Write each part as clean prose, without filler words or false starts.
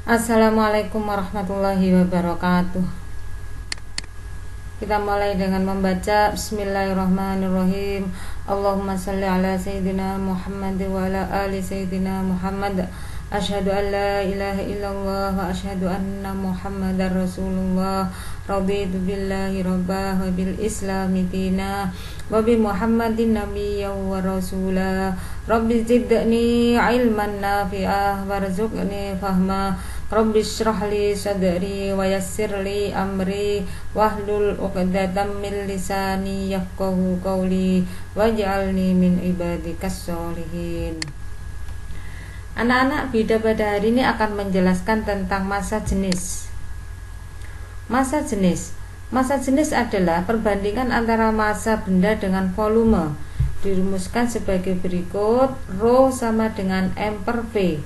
Assalamualaikum warahmatullahi wabarakatuh. Kita mulai dengan membaca Bismillahirrahmanirrahim. Allahumma salli ala Sayyidina Muhammad wa ala ali Sayyidina Muhammad. Asyhadu an la ilaha illallah wa asyhadu anna Muhammadar Rasulullah. Raditu billahi rabbah wa bil islami dina wa bi Muhammadin nabiyyan wa rasula. Rabbi zidni ilman nafi'ah warzuqni fahma. Rabbi shrah li sadri wa yassir li amri wahlul 'uqdatam min lisani yafqahu qawli waj'alni min ibadikas sholihin. Anak-anak, Bida pada hari ini akan menjelaskan tentang massa jenis. Massa jenis adalah perbandingan antara massa benda dengan volume. Dirumuskan sebagai berikut: Rho sama dengan M per V.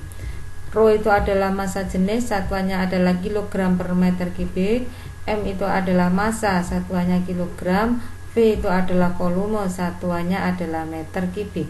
Rho itu adalah massa jenis, satuannya adalah kilogram per meter kubik. M itu adalah massa, satuannya kilogram. V itu adalah volume, satuannya adalah meter kubik.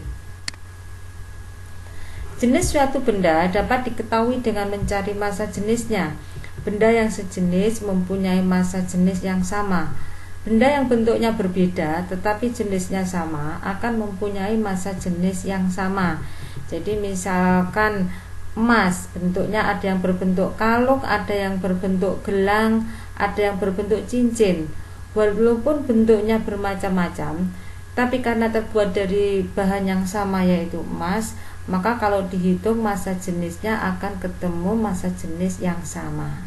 Jenis suatu benda dapat diketahui dengan mencari massa jenisnya. Benda yang sejenis mempunyai massa jenis yang sama. Benda yang bentuknya berbeda tetapi jenisnya sama akan mempunyai massa jenis yang sama. Jadi misalkan emas, bentuknya ada yang berbentuk kalung, ada yang berbentuk gelang, ada yang berbentuk cincin. Walaupun bentuknya bermacam-macam, tapi karena terbuat dari bahan yang sama yaitu emas, maka kalau dihitung massa jenisnya akan ketemu massa jenis yang sama.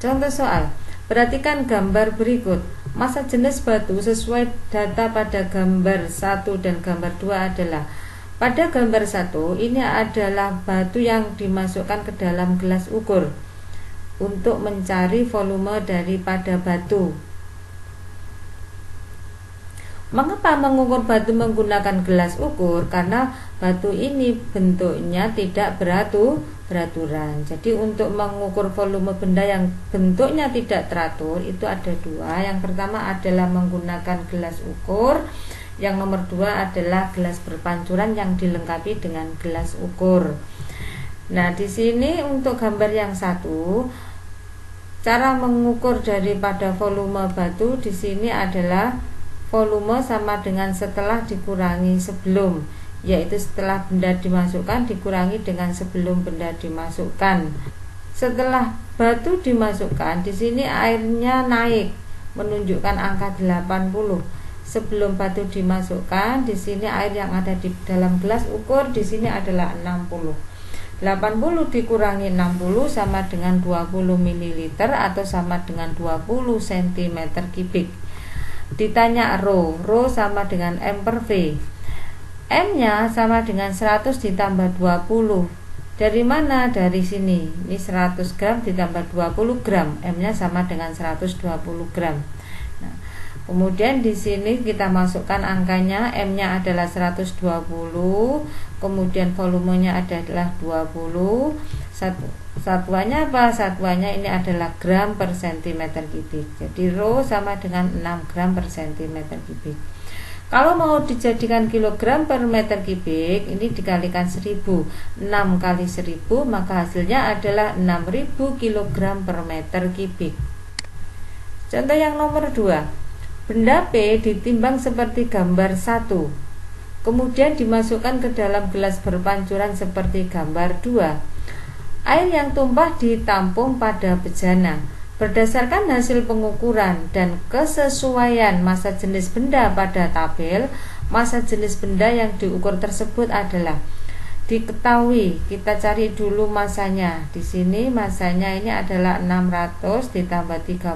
Contoh soal, perhatikan gambar berikut. Massa jenis batu sesuai data pada gambar 1 dan gambar 2 adalah: pada gambar 1 ini adalah batu yang dimasukkan ke dalam gelas ukur untuk mencari volume daripada batu. Mengapa mengukur batu menggunakan gelas ukur? Karena batu ini bentuknya tidak beraturan. Jadi untuk mengukur volume benda yang bentuknya tidak teratur itu ada dua. Yang pertama adalah menggunakan gelas ukur. Yang nomor dua adalah gelas berpancuran yang dilengkapi dengan gelas ukur. Nah, di sini untuk gambar yang satu, cara mengukur daripada volume batu di sini adalah volume sama dengan setelah dikurangi sebelum, yaitu setelah benda dimasukkan dikurangi dengan sebelum benda dimasukkan. Setelah batu dimasukkan, di sini airnya naik menunjukkan angka 80. Sebelum batu dimasukkan, di sini air yang ada di dalam gelas ukur di sini adalah 60. 80 dikurangi 60 sama dengan 20 ml atau sama dengan 20 cm kubik. Ditanya Rho sama dengan M per V. M-nya sama dengan 100 ditambah 20. Dari mana? Dari sini. Ini 100 gram ditambah 20 gram. M-nya sama dengan 120 gram. Nah, kemudian di sini kita masukkan angkanya. M-nya adalah 120, kemudian volumenya adalah 20. Satuannya apa? Satuannya ini adalah gram per centimeter kubik. Jadi Rho sama dengan 6 gram per centimeter kubik. Kalau mau dijadikan kilogram per meter kubik, ini dikalikan 1000. 6 kali 1000, maka hasilnya adalah 6000 kilogram per meter kubik. Contoh yang nomor 2. Benda P ditimbang seperti gambar 1, kemudian dimasukkan ke dalam gelas berpancuran seperti gambar 2. Air yang tumpah ditampung pada bejana. Berdasarkan hasil pengukuran dan kesesuaian massa jenis benda pada tabel, massa jenis benda yang diukur tersebut adalah diketahui. Kita cari dulu massanya. Di sini massanya ini adalah 600 ditambah 30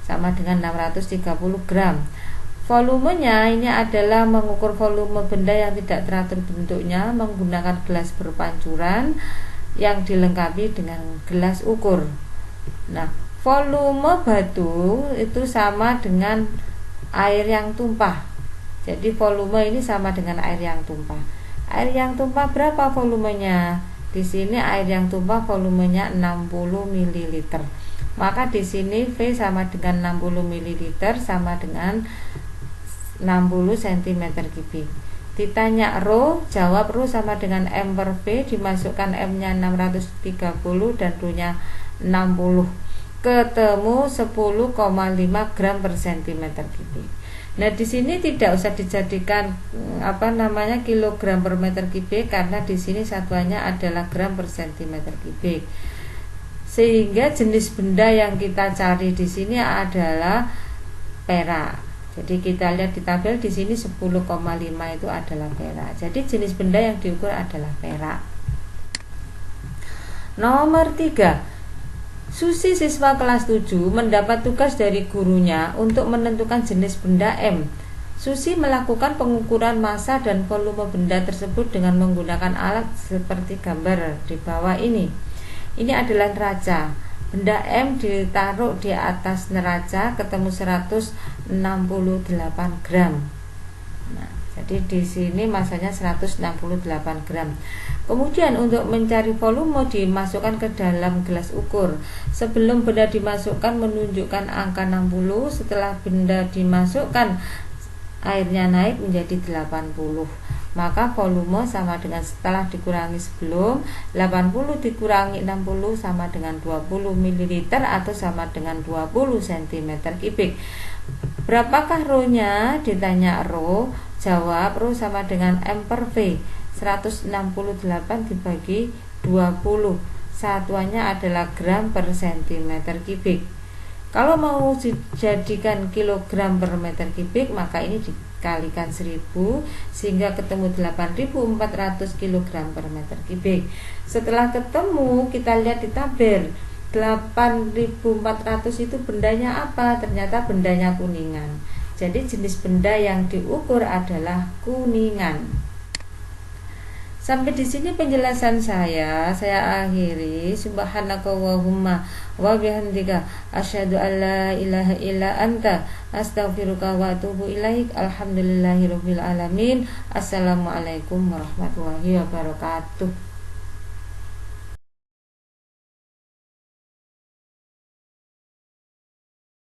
sama dengan 630 gram. Volumenya ini adalah mengukur volume benda yang tidak teratur bentuknya menggunakan gelas berpancuran yang dilengkapi dengan gelas ukur. Nah, volume batu itu sama dengan air yang tumpah. Jadi volume ini sama dengan air yang tumpah. Air yang tumpah berapa volumenya? Di sini air yang tumpah volumenya 60 ml. Maka di sini V sama dengan 60 ml sama dengan 60 cm kubik. Ditanya rho, jawab rho sama dengan M per V, dimasukkan M-nya 630 dan rho-nya 60. Ketemu 10,5 gram per centimeter kubik. Nah, di sini tidak usah dijadikan kilogram per meter kubik karena di sini satuannya adalah gram per centimeter kubik. Sehingga jenis benda yang kita cari di sini adalah perak. Jadi kita lihat di tabel di sini 10,5 itu adalah perak. Jadi jenis benda yang diukur adalah perak. Nomor 3. Susi siswa kelas 7 mendapat tugas dari gurunya untuk menentukan jenis benda M. Susi melakukan pengukuran massa dan volume benda tersebut dengan menggunakan alat seperti gambar di bawah ini. Ini adalah neraca. Benda M ditaruh di atas neraca ketemu 168 gram. Nah, jadi di sini massanya 168 gram. Kemudian untuk mencari volume dimasukkan ke dalam gelas ukur. Sebelum benda dimasukkan menunjukkan angka 60, setelah benda dimasukkan airnya naik menjadi 80. Maka volume sama dengan setelah dikurangi sebelum, 80 dikurangi 60 sama dengan 20 ml atau sama dengan 20 cm kubik. Berapakah rho-nya? Ditanya rho, jawab rho sama dengan M per V. 168 dibagi 20, satuannya adalah gram per centimeter kubik. Kalau mau dijadikan kilogram per meter kubik, maka ini dikalikan 1000 sehingga ketemu 8400 kilogram per meter kubik. Setelah ketemu, kita lihat di tabel 8400 itu bendanya apa? Ternyata bendanya kuningan. Jadi jenis benda yang diukur adalah kuningan. Sampai di sini penjelasan saya akhiri. Subhanakallahumma wa bihamdika asyhadu an la ilaha illa anta astaghfiruka wa atubu ilaik. Alhamdulillahirabbil alamin. Assalamualaikum warahmatullahi wabarakatuh.